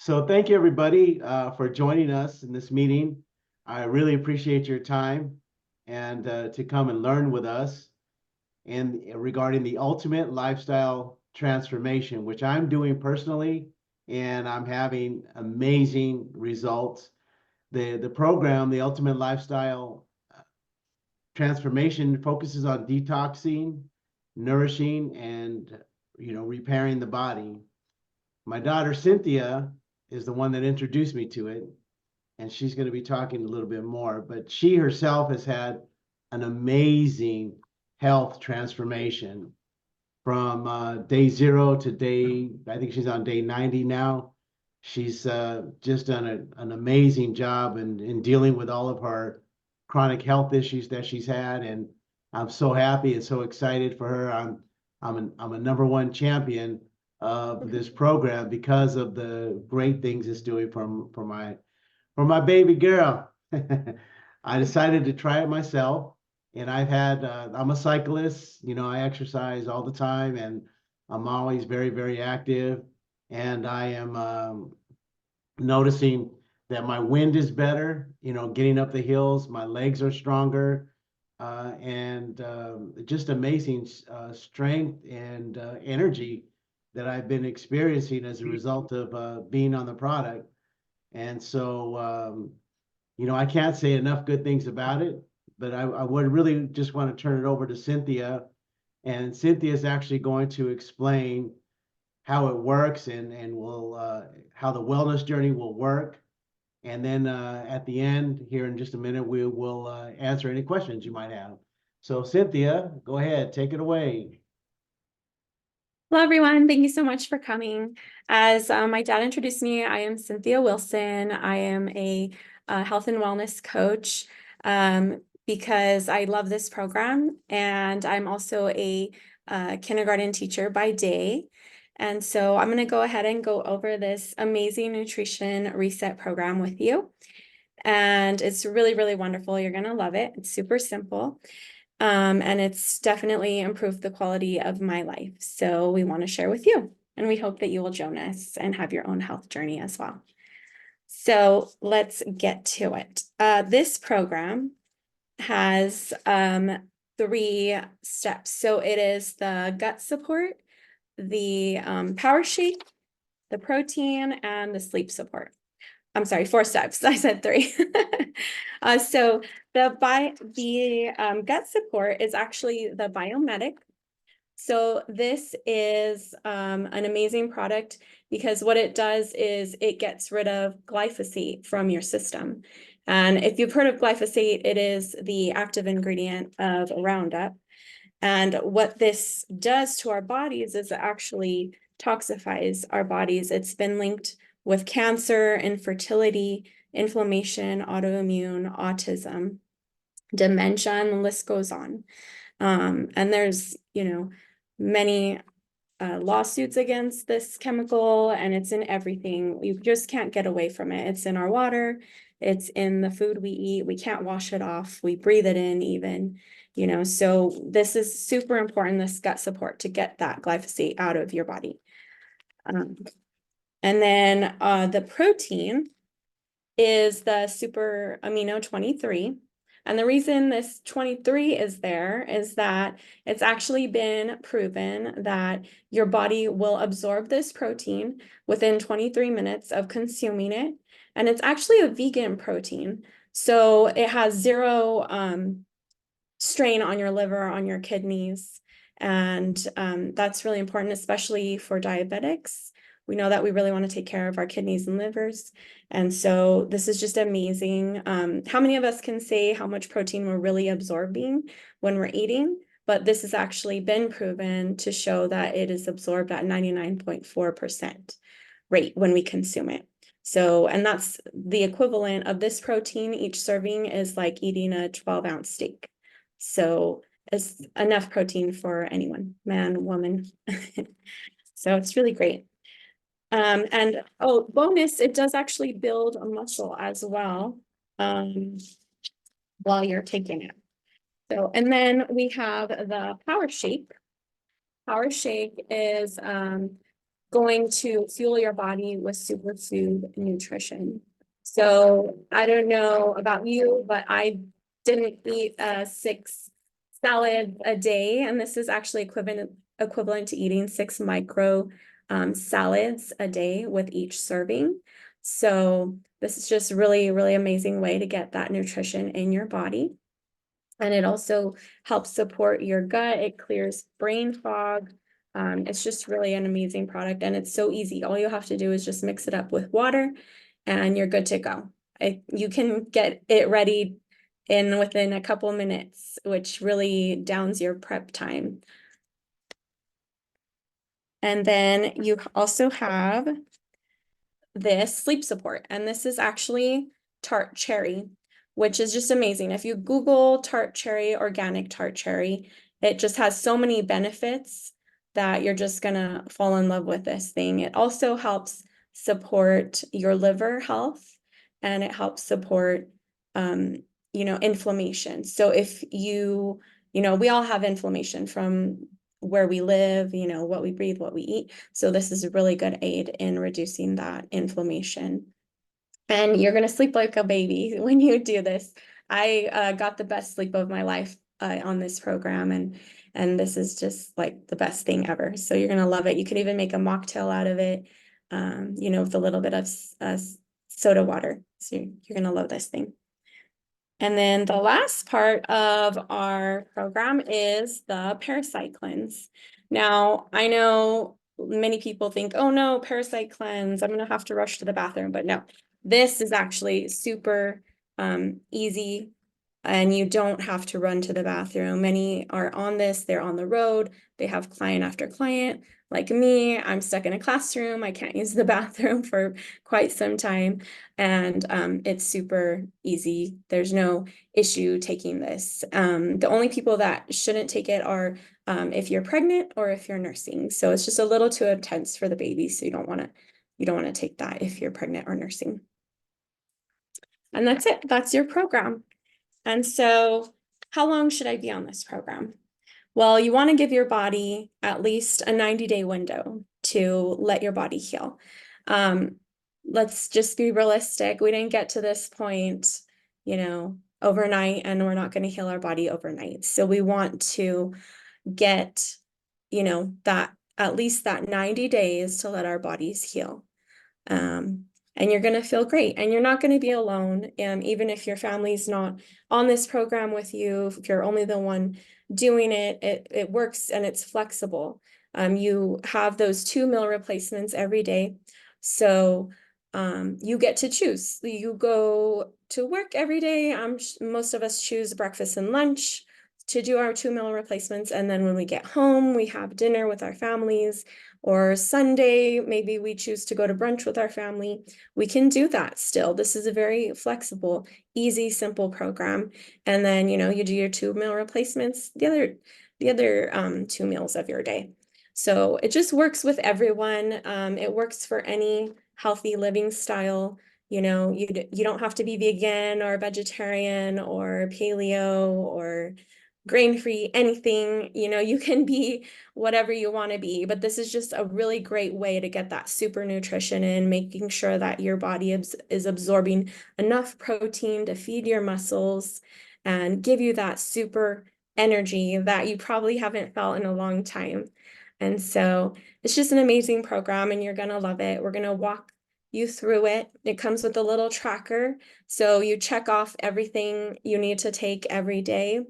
So thank you, everybody, for joining us in this meeting. I really appreciate your time and to come and learn with us and regarding the ultimate lifestyle transformation, which I'm doing personally, and I'm having amazing results. The program, the Ultimate Lifestyle Transformation, focuses on detoxing, nourishing, and repairing the body. My daughter Cynthia is the one that introduced me to it, and she's going to be talking a little bit more. But she herself has had an amazing health transformation from day 0 to I think she's on day 90 now. She's just done an amazing job in dealing with all of her chronic health issues that she's had, and I'm so happy and so excited for her. I'm a number one champion of this program because of the great things it's doing for my baby girl. I decided to try it myself, and I'm a cyclist, I exercise all the time, and I'm always very, very active. And I am noticing that my wind is better, getting up the hills, my legs are stronger, and just amazing strength and energy that I've been experiencing as a result of being on the product. And so, I can't say enough good things about it, but I would really just want to turn it over to Cynthia. And Cynthia is actually going to explain how it works and will how the wellness journey will work. And then at the end, here in just a minute, we will answer any questions you might have. So Cynthia, go ahead, take it away. Hello, everyone. Thank you so much for coming. As my dad introduced me, I am Cynthia Wilson. I am a health and wellness coach because I love this program, and I'm also a kindergarten teacher by day. And so I'm going to go ahead and go over this amazing nutrition reset program with you. And it's really, really wonderful. You're going to love it. It's super simple. And it's definitely improved the quality of my life. So we want to share with you, and we hope that you will join us and have your own health journey as well. So let's get to it. This program has 3 steps. So it is the gut support, the power shake, the protein, and the sleep support. I'm sorry, 4 steps. I said 3. So the gut support is actually the Biomedic. So this is an amazing product because what it does is it gets rid of glyphosate from your system. And if you've heard of glyphosate, it is the active ingredient of Roundup. And what this does to our bodies is it actually toxifies our bodies. It's been linked with cancer, infertility, inflammation, autoimmune, autism, dementia, and the list goes on. And there's, many lawsuits against this chemical, and it's in everything. You just can't get away from it. It's in our water. It's in the food we eat. We can't wash it off. We breathe it in even, so this is super important, this gut support, to get that glyphosate out of your body. And then the protein is the super amino 23. And the reason this 23 is there is that it's actually been proven that your body will absorb this protein within 23 minutes of consuming it. And it's actually a vegan protein. So it has 0 strain on your liver, on your kidneys. And that's really important, especially for diabetics. We know that we really want to take care of our kidneys and livers. And so this is just amazing. How many of us can say how much protein we're really absorbing when we're eating? But this has actually been proven to show that it is absorbed at 99.4% rate when we consume it. So, and that's the equivalent of this protein. Each serving is like eating a 12-ounce steak. So it's enough protein for anyone, man, woman. So it's really great. And bonus, it does actually build a muscle as well while you're taking it. So, and then we have the Power Shake. Power Shake is going to fuel your body with superfood nutrition. So I don't know about you, but I didn't eat 6 salads a day, and this is actually equivalent to eating 6 micro salads a day with each serving. So this is just really, really amazing way to get that nutrition in your body. And it also helps support your gut. It clears brain fog. It's just really an amazing product, and it's so easy. All you have to do is just mix it up with water and you're good to go. You can get it ready within a couple minutes, which really downs your prep time. And then you also have this sleep support, and this is actually tart cherry, which is just amazing. If you Google tart cherry, organic tart cherry, it just has so many benefits that you're just gonna fall in love with this thing. It also helps support your liver health, and it helps support inflammation. So if we all have inflammation from where we live, what we breathe, what we eat. So this is a really good aid in reducing that inflammation. And you're going to sleep like a baby when you do this. I got the best sleep of my life on this program, and this is just like the best thing ever. So you're going to love it. You can even make a mocktail out of it, with a little bit of soda water. So you're going to love this thing. And then the last part of our program is the parasite cleanse. Now, I know many people think, oh no, parasite cleanse, I'm gonna have to rush to the bathroom, but no, this is actually super easy, and you don't have to run to the bathroom. Many are on this, they're on the road, they have client after client. Like me, I'm stuck in a classroom, I can't use the bathroom for quite some time, and it's super easy. There's no issue taking this. The only people that shouldn't take it are if you're pregnant or if you're nursing. So it's just a little too intense for the baby, so you don't want to take that if you're pregnant or nursing. And that's it. That's your program. And so how long should I be on this program? Well, you want to give your body at least a 90-day window to let your body heal. Let's just be realistic. We didn't get to this point, overnight, and we're not going to heal our body overnight. So we want to get, that at least that 90 days to let our bodies heal. And you're going to feel great, and you're not going to be alone. And even if your family's not on this program with you, if you're only the one doing it, it works and it's flexible. You have those 2 meal replacements every day. So you get to choose. You go to work every day. Most of us choose breakfast and lunch to do our 2 meal replacements. And then when we get home, we have dinner with our families. Or Sunday, maybe we choose to go to brunch with our family. We can do that still. This is a very flexible, easy, simple program. And then, you do your 2 meal replacements, the other 2 meals of your day. So it just works with everyone. It works for any healthy living style. You don't have to be vegan or vegetarian or paleo or grain-free, anything. You can be whatever you want to be, but this is just a really great way to get that super nutrition in, making sure that your body is absorbing enough protein to feed your muscles and give you that super energy that you probably haven't felt in a long time. And so it's just an amazing program, and you're going to love it. We're going to walk you through it. It comes with a little tracker, so you check off everything you need to take every day.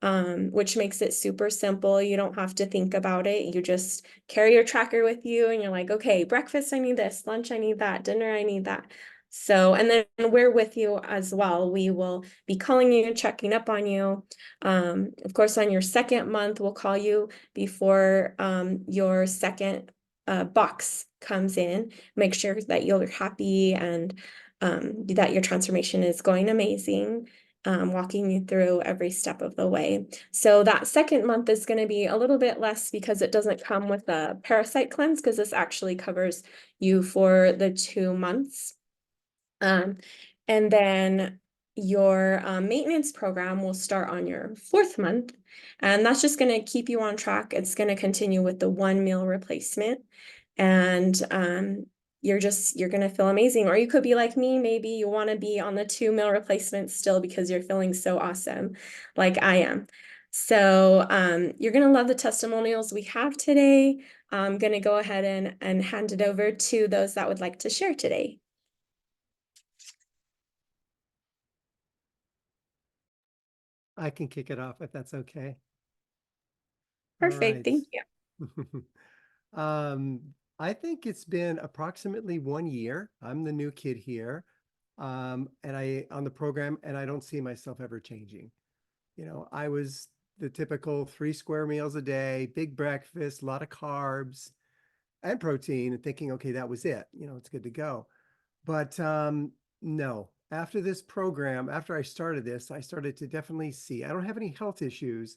Which makes it super simple. You don't have to think about it. You just carry your tracker with you, and you're like, okay, breakfast, I need this, lunch, I need that, dinner, I need that. So, and then we're with you as well. We will be calling you, checking up on you. Of course, on your 2nd month, we'll call you before your second box comes in. Make sure that you're happy and that your transformation is going amazing. Walking you through every step of the way. So that 2nd month is going to be a little bit less because it doesn't come with a parasite cleanse, because this actually covers you for the 2 months. And then your maintenance program will start on your 4th month, and that's just going to keep you on track. It's going to continue with the 1 meal replacement. and you're going to feel amazing. Or you could be like me, maybe you want to be on the 2 meal replacement still because you're feeling so awesome like I am. So you're going to love the testimonials we have today. I'm going to go ahead and hand it over to those that would like to share today. I can kick it off if that's okay. Perfect. Thank you. I think it's been approximately 1 year. I'm the new kid here, and on the program, and I don't see myself ever changing. You know, I was the typical 3 square meals a day, big breakfast, a lot of carbs and protein, and thinking, okay, that was it. You know, it's good to go. But no, after this program, after I started this, I started to definitely see, I don't have any health issues,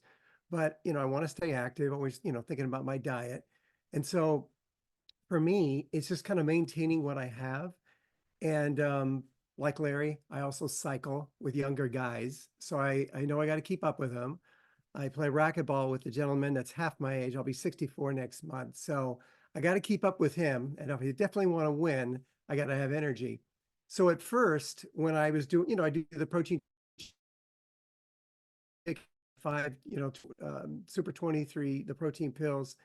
but, you know, I want to stay active, always, you know, thinking about my diet. And so for me, it's just kind of maintaining what I have. And like Larry, I also cycle with younger guys. So I know I got to keep up with them. I play racquetball with a gentleman that's half my age. I'll be 64 next month. So I got to keep up with him. And if I definitely want to win, I got to have energy. So at first, when I was doing, you know, I do the protein 5, you know, Super 23, the protein pills.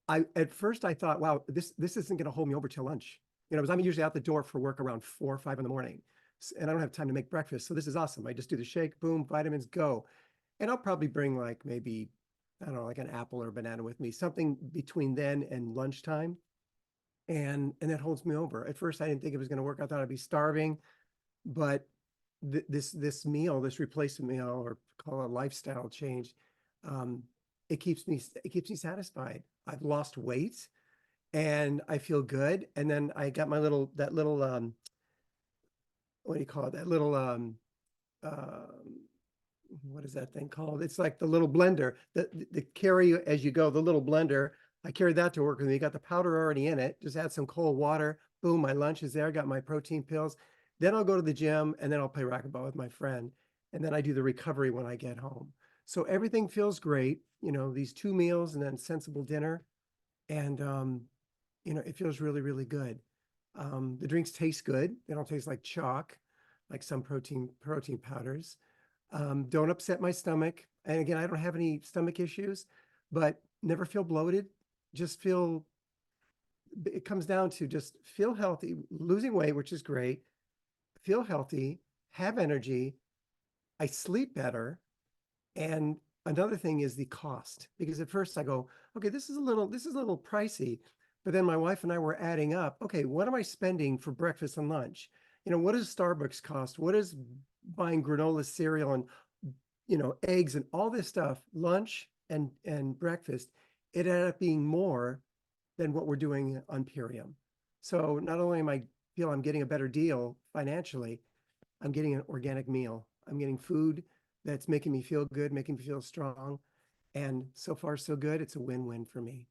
At first I thought, wow, this isn't going to hold me over till lunch. You know, because I'm usually out the door for work around 4 or 5 in the morning, and I don't have time to make breakfast. So this is awesome. I just do the shake, boom, vitamins, go. And I'll probably bring like maybe, I don't know, like an apple or a banana with me, something between then and lunchtime. And that holds me over. At first, I didn't think it was going to work. I thought I'd be starving, but this meal, this replacement meal, or call it a lifestyle change, it keeps me satisfied. I've lost weight and I feel good. And then I got my that little what do you call it? That little what is that thing called? It's like the little blender, the carry as you go, the little blender. I carried that to work with me. Got the powder already in it. Just add some cold water. Boom, my lunch is there. Got my protein pills. Then I'll go to the gym and then I'll play racquetball with my friend. And then I do the recovery when I get home. So everything feels great. You know, these 2 meals and then sensible dinner. And, you know, it feels really, really good. The drinks taste good. They don't taste like chalk, like some protein powders. Don't upset my stomach. And again, I don't have any stomach issues, but never feel bloated. Just feel, it comes down to just feel healthy, losing weight, which is great. Feel healthy, have energy. I sleep better. And another thing is the cost, because at first I go, okay, this is a little pricey. But then my wife and I were adding up, okay, what am I spending for breakfast and lunch? You know, what does Starbucks cost? What is buying granola cereal and, you know, eggs and all this stuff, lunch and breakfast? It ended up being more than what we're doing on Purium. So not only am I feel I'm getting a better deal financially, I'm getting an organic meal. I'm getting food that's making me feel good, making me feel strong. And so far, so good. It's a win-win for me.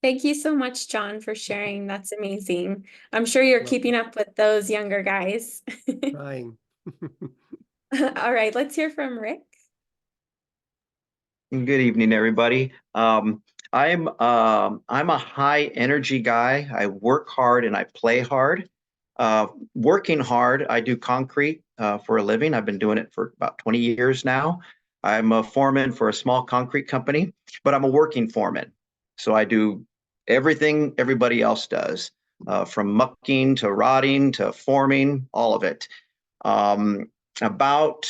Thank you so much, John, for sharing. That's amazing. I'm sure you're keeping up with those younger guys. Trying. All right, let's hear from Rick. Good evening, everybody. I'm a high energy guy. I work hard and I play hard. Working hard, I do concrete for a living. I've been doing it for about 20 years now. I'm a foreman for a small concrete company, but I'm a working foreman. So I do everything everybody else does, from mucking to rotting to forming, all of it. About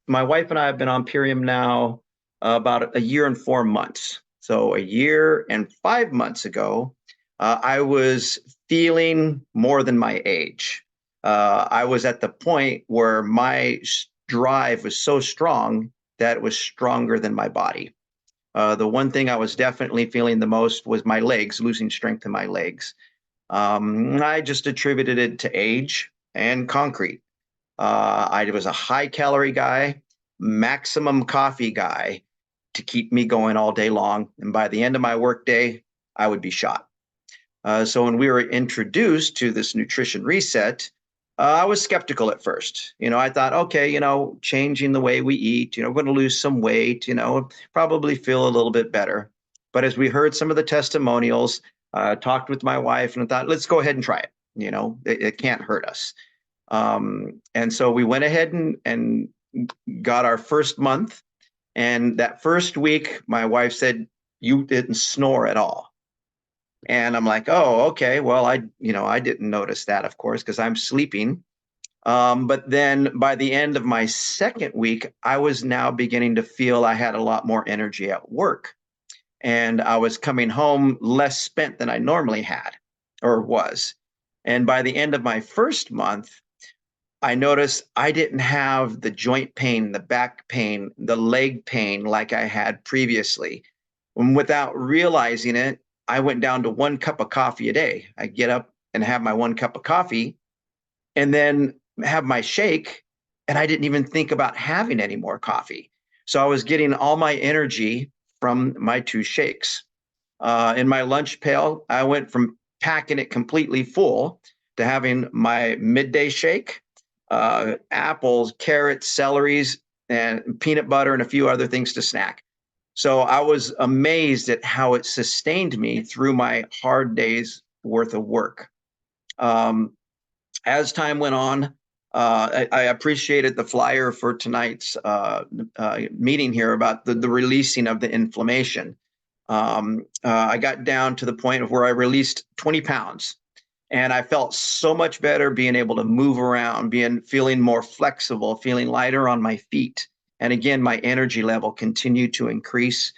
my wife and I have been on Purium now about a year and 4 months. So a year and 5 months ago, I was feeling more than my age. I was at the point where my drive was so strong that it was stronger than my body. The one thing I was definitely feeling the most was my legs, losing strength in my legs. I just attributed it to age and concrete. I was a high calorie guy, maximum coffee guy to keep me going all day long. And by the end of my workday, I would be shot. So when we were introduced to this nutrition reset, I was skeptical at first. I thought, okay, changing the way we eat, we're going to lose some weight, probably feel a little bit better. But as we heard some of the testimonials, talked with my wife and thought, let's go ahead and try it. It can't hurt us. And so we went ahead and got our first month. And that first week, my wife said, you didn't snore at all. And I'm like, oh, okay. Well, I didn't notice that, of course, because I'm sleeping. But then by the end of my second week, I was now beginning to feel I had a lot more energy at work. And I was coming home less spent than I normally had or was. And by the end of my first month, I noticed I didn't have the joint pain, the back pain, the leg pain like I had previously. And without realizing it, I went down to 1 cup of coffee a day. I get up and have my 1 cup of coffee and then have my shake. And I didn't even think about having any more coffee. So I was getting all my energy from my 2 shakes. In my lunch pail, I went from packing it completely full to having my midday shake, apples, carrots, celeries, and peanut butter, and a few other things to snack. So I was amazed at how it sustained me through my hard days worth of work. As time went on, I appreciated the flyer for tonight's meeting here about the releasing of the inflammation. I got down to the point of where I released 20 pounds. And I felt so much better being able to move around, feeling more flexible, feeling lighter on my feet. And again, my energy level continued to increase.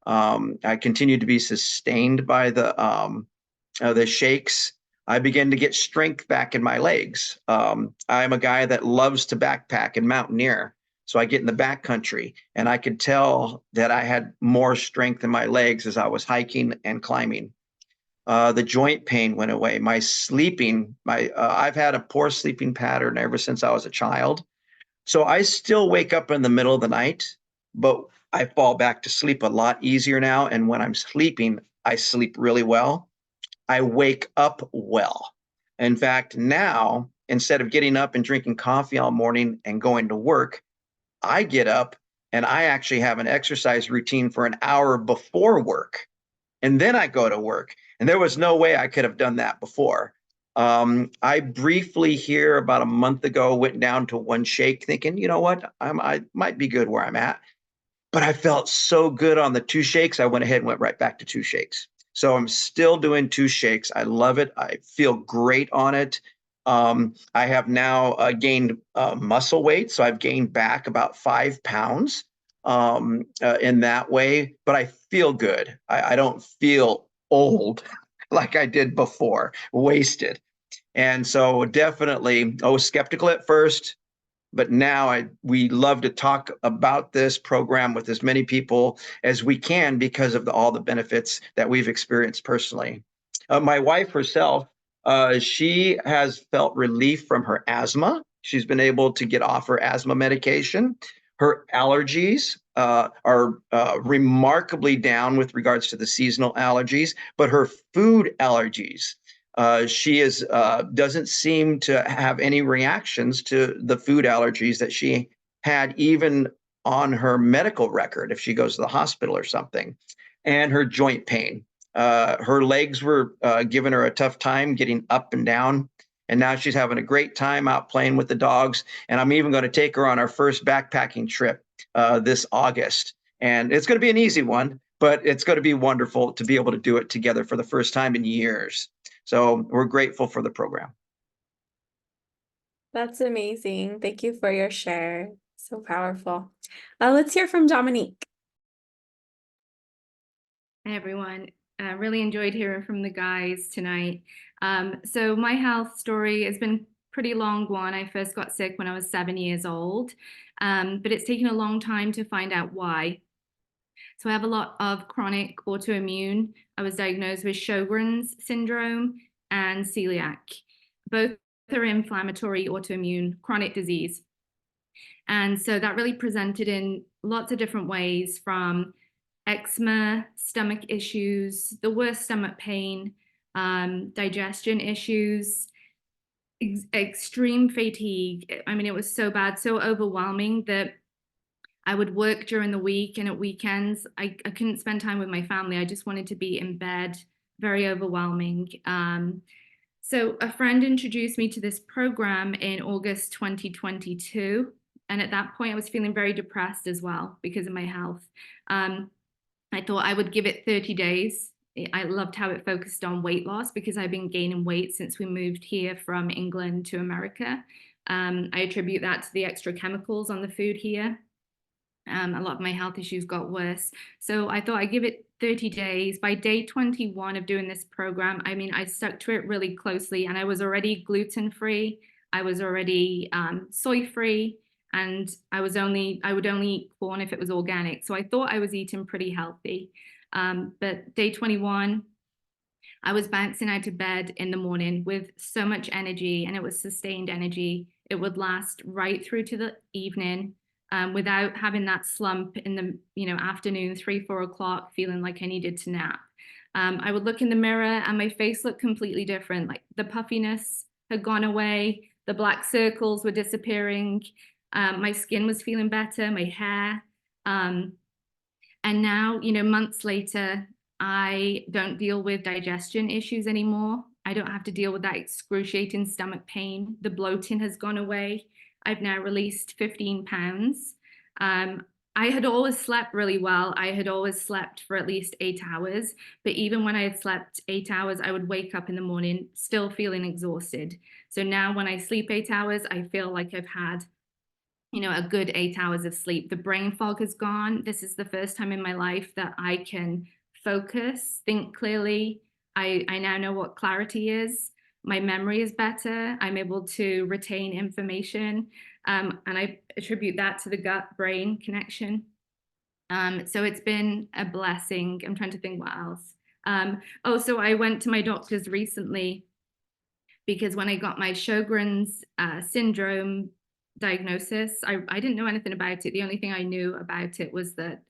I continued to be sustained by the shakes. I began to get strength back in my legs. I'm a guy that loves to backpack and mountaineer. So I get in the backcountry and I could tell that I had more strength in my legs as I was hiking and climbing. The joint pain went away. My sleeping, I've had a poor sleeping pattern ever since I was a child. So I still wake up in the middle of the night, but I fall back to sleep a lot easier now. And when I'm sleeping, I sleep really well. I wake up well. In fact, now, instead of getting up and drinking coffee all morning and going to work, I get up and I actually have an exercise routine for an hour before work. And then I go to work. And there was no way I could have done that before. I briefly here about a month ago went down to 1 shake thinking, you know what, I might be good where I'm at. But I felt so good on the 2 shakes. I went ahead and went right back to 2 shakes. So I'm still doing 2 shakes. I love it. I feel great on it. I have now gained muscle weight. So I've gained back about 5 pounds in that way, but I feel good. I don't feel old like I did before, wasted. And so definitely, I was skeptical at first, but now we love to talk about this program with as many people as we can because of all the benefits that we've experienced personally. My wife herself, she has felt relief from her asthma. She's been able to get off her asthma medication. Her allergies are remarkably down with regards to the seasonal allergies, but her food allergies, she doesn't seem to have any reactions to the food allergies that she had even on her medical record if she goes to the hospital or something. And her joint pain. Her legs were giving her a tough time getting up and down. And now she's having a great time out playing with the dogs. And I'm even going to take her on our first backpacking trip this August. And it's going to be an easy one, but it's going to be wonderful to be able to do it together for the first time in years. So we're grateful for the program. That's amazing. Thank you for your share. So powerful. Let's hear from Dominique. Hey everyone, really enjoyed hearing from the guys tonight. So my health story has been a pretty long one. I first got sick when I was 7 years old, but it's taken a long time to find out why. So I have a lot of chronic autoimmune. I was diagnosed with Sjogren's syndrome and celiac. Both are inflammatory autoimmune chronic disease. And so that really presented in lots of different ways, from eczema, stomach issues, the worst stomach pain, digestion issues, extreme fatigue. I mean, it was so bad, so overwhelming that I would work during the week, and at weekends, I couldn't spend time with my family. I just wanted to be in bed, very overwhelming. So a friend introduced me to this program in August 2022. And at that point, I was feeling very depressed as well because of my health. I thought I would give it 30 days. I loved how it focused on weight loss because I've been gaining weight since we moved here from England to America. I attribute that to the extra chemicals on the food here. A lot of my health issues got worse. So I thought I'd give it 30 days. By day 21 of doing this program, I mean, I stuck to it really closely, and I was already gluten-free. I was already soy-free, and I would only eat corn if it was organic. So I thought I was eating pretty healthy. But day 21, I was bouncing out of bed in the morning with so much energy, and it was sustained energy. It would last right through to the evening. Without having that slump in the afternoon, 3-4 o'clock, feeling like I needed to nap. I would look in the mirror and my face looked completely different. Like the puffiness had gone away, the black circles were disappearing, my skin was feeling better, my hair. And now, months later, I don't deal with digestion issues anymore. I don't have to deal with that excruciating stomach pain. The bloating has gone away. I've now released 15 pounds. I had always slept really well. I had always slept for at least 8 hours, but even when I had slept 8 hours, I would wake up in the morning still feeling exhausted. So now when I sleep 8 hours, I feel like I've had, a good 8 hours of sleep. The brain fog has gone. This is the first time in my life that I can focus, think clearly. I now know what clarity is. My memory is better. I'm able to retain information. And I attribute that to the gut-brain connection. So it's been a blessing. I'm trying to think what else. So I went to my doctors recently because when I got my Sjogren's syndrome diagnosis, I didn't know anything about it. The only thing I knew about it was that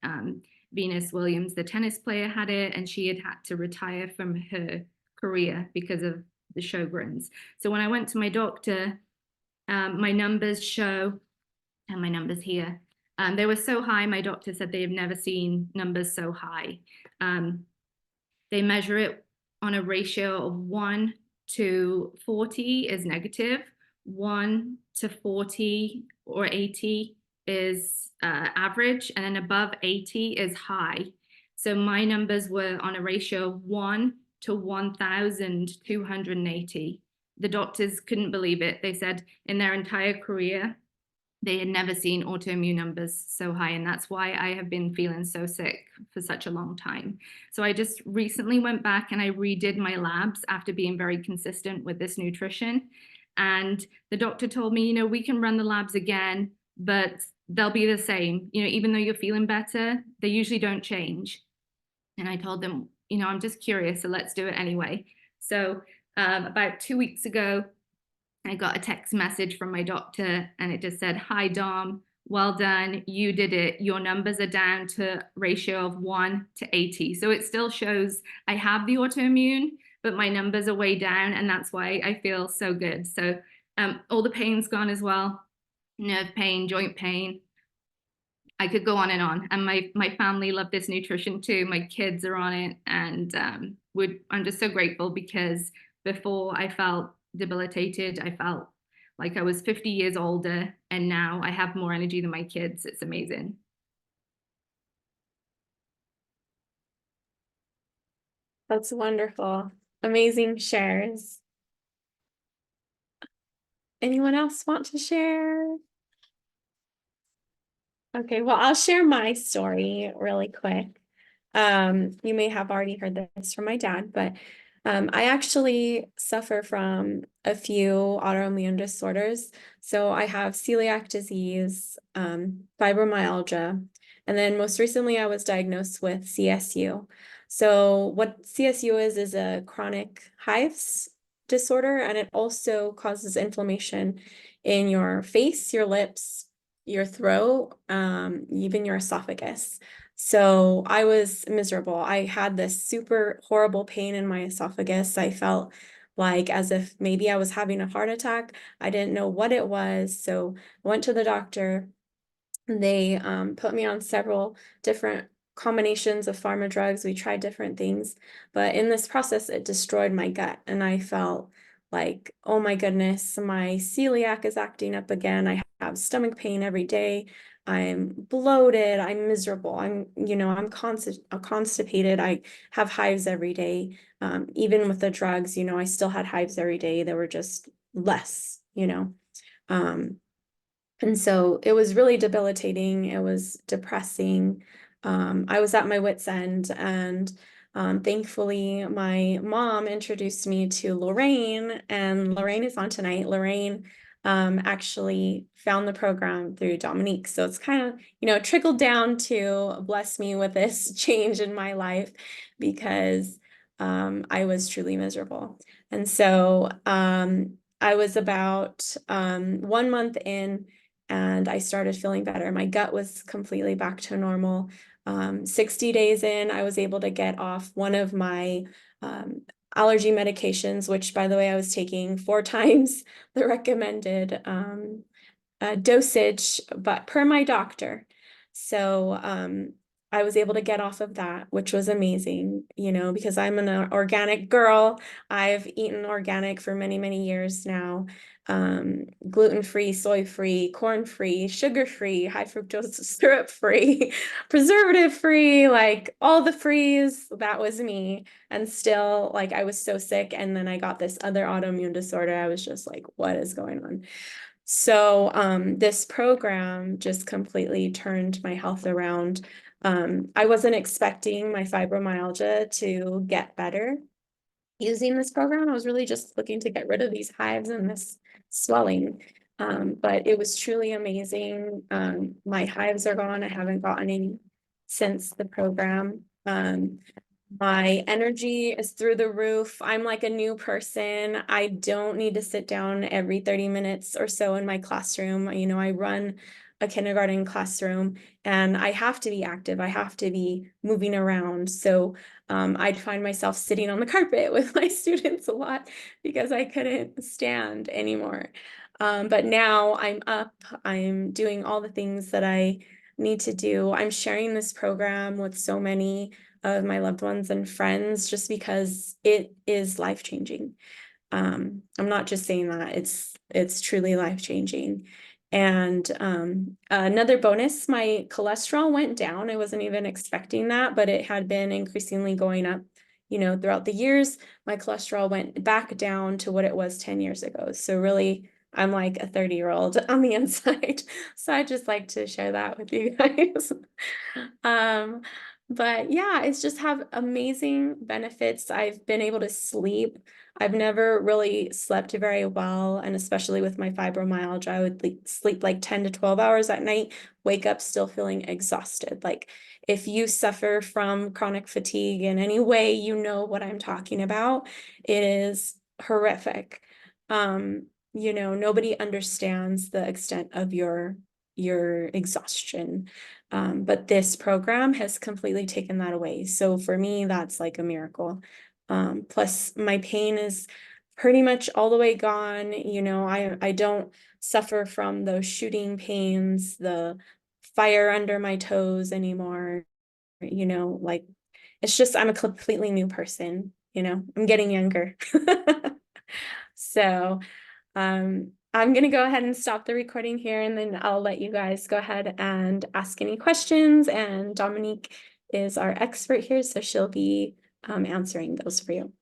Venus Williams, the tennis player, had it, and she had to retire from her career because of the Sjogren's. So when I went to my doctor, my numbers show, and my numbers here, they were so high, my doctor said they have never seen numbers so high. They measure it on a ratio of 1 to 40 is negative, 1 to 40 or 80 is average, and then above 80 is high. So my numbers were on a ratio of 1 to 1,280. The doctors couldn't believe it. They said in their entire career, they had never seen autoimmune numbers so high. And that's why I have been feeling so sick for such a long time. So I just recently went back and I redid my labs after being very consistent with this nutrition. And the doctor told me, we can run the labs again, but they'll be the same. Even though you're feeling better, they usually don't change. And I told them, I'm just curious, so let's do it anyway. So about 2 weeks ago, I got a text message from my doctor, and it just said, "Hi, Dom, well done, you did it. Your numbers are down to ratio of 1 to 80. So it still shows I have the autoimmune, but my numbers are way down, and that's why I feel so good. So all the pain's gone as well, nerve pain, joint pain. I could go on. And my family love this nutrition too. My kids are on it. And I'm just so grateful because before I felt debilitated, I felt like I was 50 years older, and now I have more energy than my kids. It's amazing. That's wonderful. Amazing shares. Anyone else want to share? Okay, well, I'll share my story really quick. You may have already heard this from my dad, but I actually suffer from a few autoimmune disorders. So I have celiac disease, fibromyalgia, and then most recently I was diagnosed with CSU. So what CSU is a chronic hives disorder, and it also causes inflammation in your face, your lips, your throat, even your esophagus. So I was miserable. I had this super horrible pain in my esophagus. I felt like as if maybe I was having a heart attack. I didn't know what it was. So I went to the doctor. They put me on several different combinations of pharma drugs. We tried different things, but in this process, it destroyed my gut. And I felt like, oh my goodness, my celiac is acting up again. I have stomach pain every day. I'm bloated. I'm miserable. I'm constipated. I have hives every day. Even with the drugs, I still had hives every day. They were just less. And so it was really debilitating. It was depressing. I was at my wit's end, and thankfully, my mom introduced me to Lorraine, and Lorraine is on tonight. Lorraine actually found the program through Dominique. So it's kind of, trickled down to bless me with this change in my life because I was truly miserable. And so I was about 1 month in, and I started feeling better. My gut was completely back to normal. 60 days in, I was able to get off one of my allergy medications, which, by the way, I was taking 4 times the recommended dosage, but per my doctor. So I was able to get off of that, which was amazing, because I'm an organic girl. I've eaten organic for many, many years now. Gluten-free, soy-free, corn-free, sugar-free, high fructose syrup-free, preservative-free, like all the frees, that was me. And still, like, I was so sick. And then I got this other autoimmune disorder. I was just like, what is going on? So this program just completely turned my health around. I wasn't expecting my fibromyalgia to get better using this program. I was really just looking to get rid of these hives and this swelling. But it was truly amazing. My hives are gone. I haven't gotten any since the program. My energy is through the roof. I'm like a new person. I don't need to sit down every 30 minutes or so in my classroom. I run a kindergarten classroom and I have to be active. I have to be moving around. So I'd find myself sitting on the carpet with my students a lot because I couldn't stand anymore. But now I'm up, I'm doing all the things that I need to do. I'm sharing this program with so many of my loved ones and friends just because it is life-changing. I'm not just saying that, it's truly life-changing. And another bonus, my cholesterol went down. I wasn't even expecting that, but it had been increasingly going up, throughout the years. My cholesterol went back down to what it was 10 years ago. So really, I'm like a 30-year-old on the inside. So I just like to share that with you guys. But yeah, it's just have amazing benefits. I've been able to sleep. I've never really slept very well, and especially with my fibromyalgia, I would sleep like 10 to 12 hours at night, wake up still feeling exhausted. Like if you suffer from chronic fatigue in any way, you know what I'm talking about. It is horrific. Nobody understands the extent of your exhaustion. But this program has completely taken that away. So for me, that's like a miracle. Plus my pain is pretty much all the way gone. I don't suffer from those shooting pains, the fire under my toes anymore. Like it's just, I'm a completely new person, I'm getting younger. So I'm going to go ahead and stop the recording here, and then I'll let you guys go ahead and ask any questions. And Dominique is our expert here, so she'll be answering those for you.